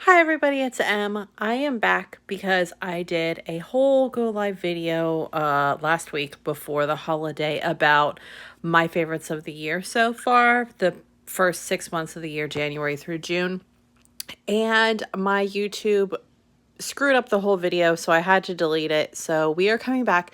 Hi everybody, it's Em. I am back because I did a whole go live video last week before the holiday about my favorites of the year so far, the first 6 months of the year, January through June. And my YouTube screwed up the whole video, so I had to delete it. So we are coming back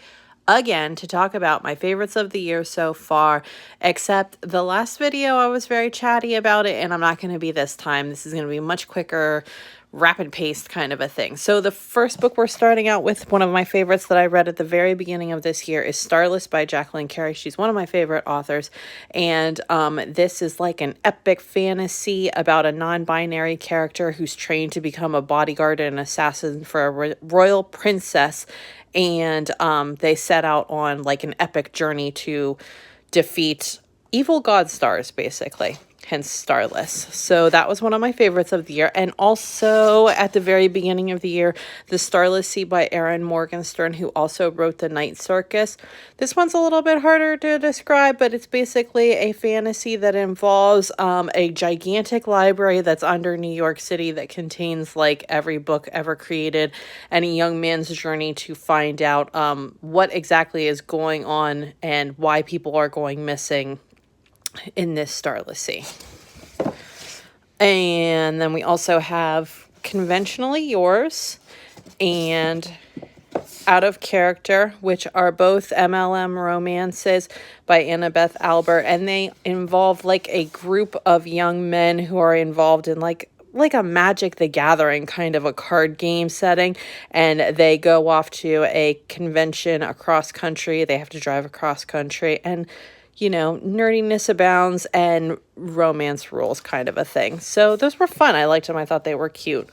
again to talk about my favorites of the year so far, except the last video I was very chatty about it, and I'm not going to be this time. This is going to be much quicker, rapid paced kind of a thing. So the first book we're starting out with, one of my favorites that I read at the very beginning of this year, is Starless by Jacqueline Carey. She's one of my favorite authors, and this is like an epic fantasy about a non-binary character who's trained to become a bodyguard and assassin for a royal princess, and they set out on like an epic journey to defeat evil god stars, basically, hence Starless. So that was one of my favorites of the year. And also at the very beginning of the year, The Starless Sea by Erin Morgenstern, who also wrote The Night Circus. This one's a little bit harder to describe, but it's basically a fantasy that involves a gigantic library that's under New York City that contains like every book ever created, and a young man's journey to find out what exactly is going on and why people are going missing in this Starless Sea. And then we also have Conventionally Yours and Out of Character, which are both MLM romances by Annabeth Albert, and they involve like a group of young men who are involved in like a Magic the Gathering kind of a card game setting, and they go off to a convention across country. They have to drive across country, and nerdiness abounds and romance rules kind of a thing. So those were fun. I liked them. I thought they were cute.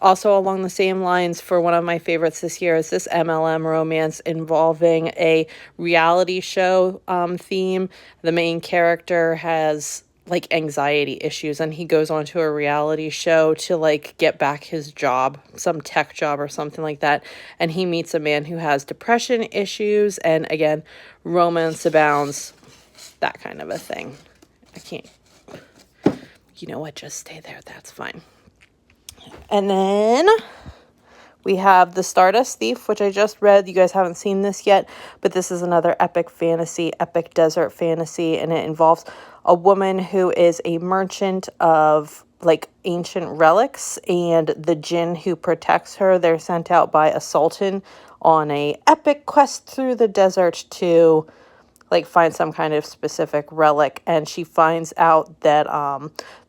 Also along the same lines, for one of my favorites this year, is this MLM romance involving a reality show theme. The main character has like anxiety issues, and he goes on to a reality show to like get back his job, some tech job or something like that. And he meets a man who has depression issues, and again, romance abounds, that kind of a thing. I can't, you know what, just stay there. That's fine. And then we have The Stardust Thief, which I just read. You guys haven't seen this yet, but this is another epic fantasy, epic desert fantasy, and it involves a woman who is a merchant of like ancient relics, and the djinn who protects her. They're sent out by a sultan on a epic quest through the desert to like find some kind of specific relic, and she finds out that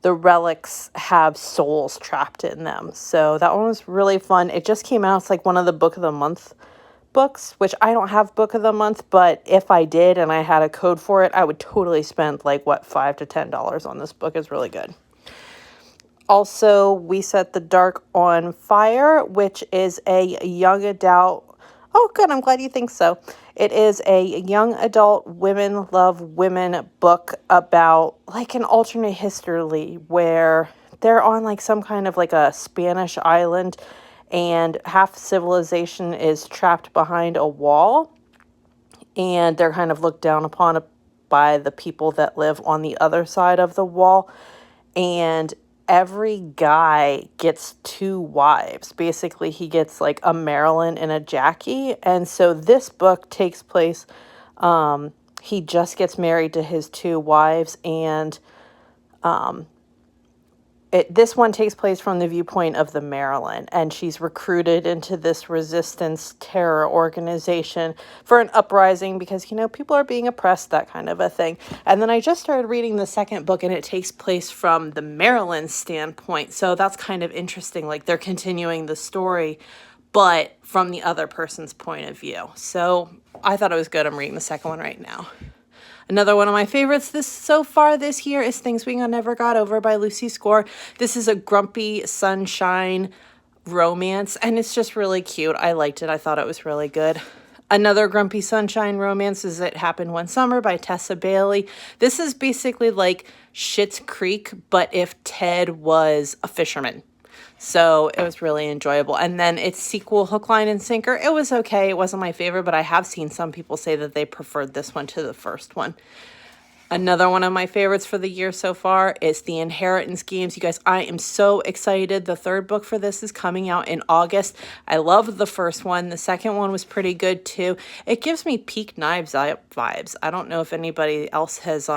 the relics have souls trapped in them. So that one was really fun. It just came out. It's like one of the book of the month books, which I don't have book of the month, but if I did and I had a code for it, I would totally spend like $5 to $10 on this book. It's really good. Also, We Set the Dark on Fire, which is a young adult. Oh, good. I'm glad you think so. It is a young adult women love women book about like an alternate history where they're on like some kind of like a Spanish island, and half civilization is trapped behind a wall, and they're kind of looked down upon by the people that live on the other side of the wall. And every guy gets two wives. Basically, he gets like a Marilyn and a Jackie. And so this book takes place, he just gets married to his two wives, and this one takes place from the viewpoint of the Marilyn, and she's recruited into this resistance terror organization for an uprising because, people are being oppressed, that kind of a thing. And then I just started reading the second book, and it takes place from the Marilyn standpoint. So that's kind of interesting. Like they're continuing the story, but from the other person's point of view. So I thought it was good. I'm reading the second one right now. Another one of my favorites so far this year is Things We Never Got Over by Lucy Score. This is a grumpy sunshine romance, and it's just really cute. I liked it. I thought it was really good. Another grumpy sunshine romance is It Happened One Summer by Tessa Bailey. This is basically like Schitt's Creek, but if Ted was a fisherman. So it was really enjoyable. And then its sequel, Hook, Line, and Sinker, it was okay. It wasn't my favorite, but I have seen some people say that they preferred this one to the first one. Another one of my favorites for the year so far is the Inheritance games. You guys, I am so excited. The third book for this is coming out in August. I love the first one. The second one was pretty good too. It gives me peak Knives Out vibes. I don't know if anybody else has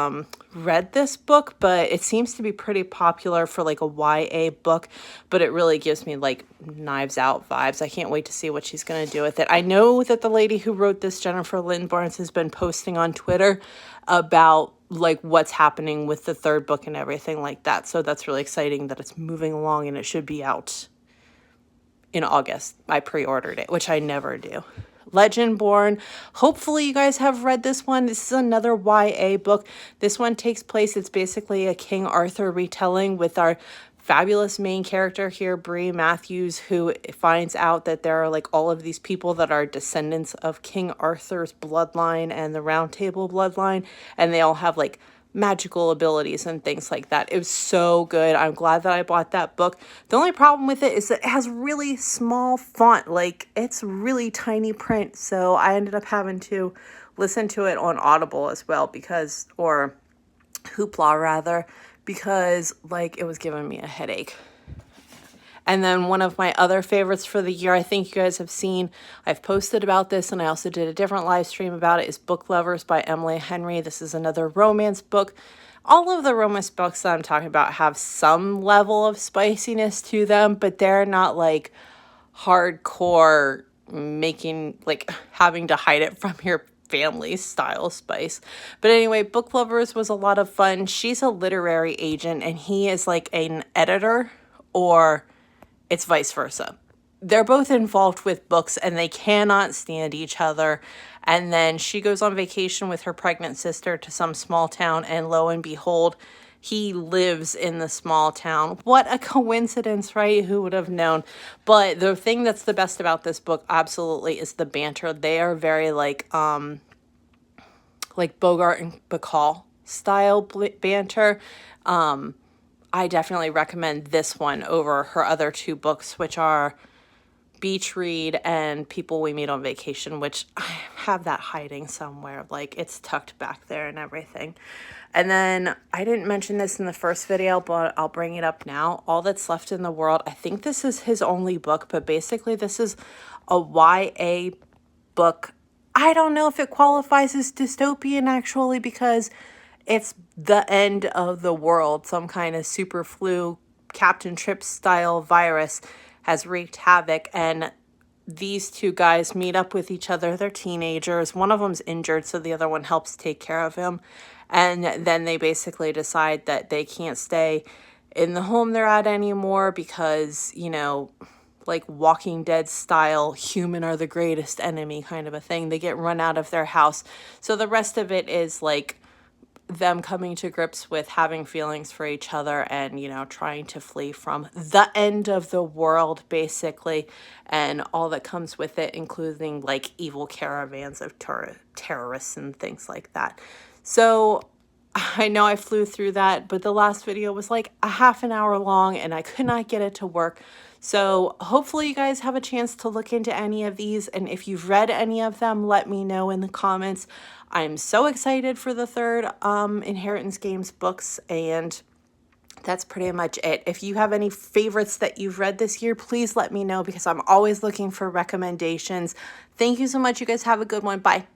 read this book, but it seems to be pretty popular for like a YA book, but it really gives me like Knives Out vibes. I can't wait to see what she's going to do with it. I know that the lady who wrote this, Jennifer Lynn Barnes, has been posting on Twitter about like what's happening with the third book and everything like that. So that's really exciting that it's moving along, and it should be out in August. I pre-ordered it, which I never do. Legendborn. Hopefully you guys have read this one. This is another YA book. This one takes place, it's basically a King Arthur retelling with our fabulous main character here, Bree Matthews, who finds out that there are like all of these people that are descendants of King Arthur's bloodline and the Round Table bloodline, and they all have like magical abilities and things like that. It was so good. I'm glad that I bought that book. The only problem with it is that it has really small font. Like, it's really tiny print. So I ended up having to listen to it on Audible as well because, or Hoopla rather, because like it was giving me a headache. And then one of my other favorites for the year, I think you guys have seen, I've posted about this and I also did a different live stream about it, is Book Lovers by Emily Henry. This is another romance book. All of the romance books that I'm talking about have some level of spiciness to them, but they're not like hardcore making, like having to hide it from your family style spice. But anyway, Book Lovers was a lot of fun. She's a literary agent and he is like an editor, or it's vice versa. They're both involved with books and they cannot stand each other. And then she goes on vacation with her pregnant sister to some small town, and lo and behold, he lives in the small town. What a coincidence, right? Who would have known? But the thing that's the best about this book absolutely is the banter. They are very like Bogart and Bacall style banter. I definitely recommend this one over her other two books, which are Beach Read and People We Meet on Vacation, which I have that hiding somewhere. Like, it's tucked back there and everything. And then I didn't mention this in the first video, but I'll bring it up now. All That's Left in the World. I think this is his only book, but basically this is a YA book. I don't know if it qualifies as dystopian actually, because it's the end of the world. Some kind of super flu, Captain Trips style virus has wreaked havoc, and these two guys meet up with each other. They're teenagers. One of them's injured, so the other one helps take care of him. And then they basically decide that they can't stay in the home they're at anymore because, you know, like Walking Dead style, human are the greatest enemy kind of a thing. They get run out of their house. So the rest of it is like them coming to grips with having feelings for each other and, you know, trying to flee from the end of the world, basically, and all that comes with it, including like evil caravans of terrorists and things like that. So I know I flew through that, but the last video was like a half an hour long and I could not get it to work. So hopefully you guys have a chance to look into any of these, and if you've read any of them, let me know in the comments. I'm so excited for the third Inheritance Games books, and that's pretty much it. If you have any favorites that you've read this year, please let me know because I'm always looking for recommendations. Thank you so much. You guys have a good one. Bye.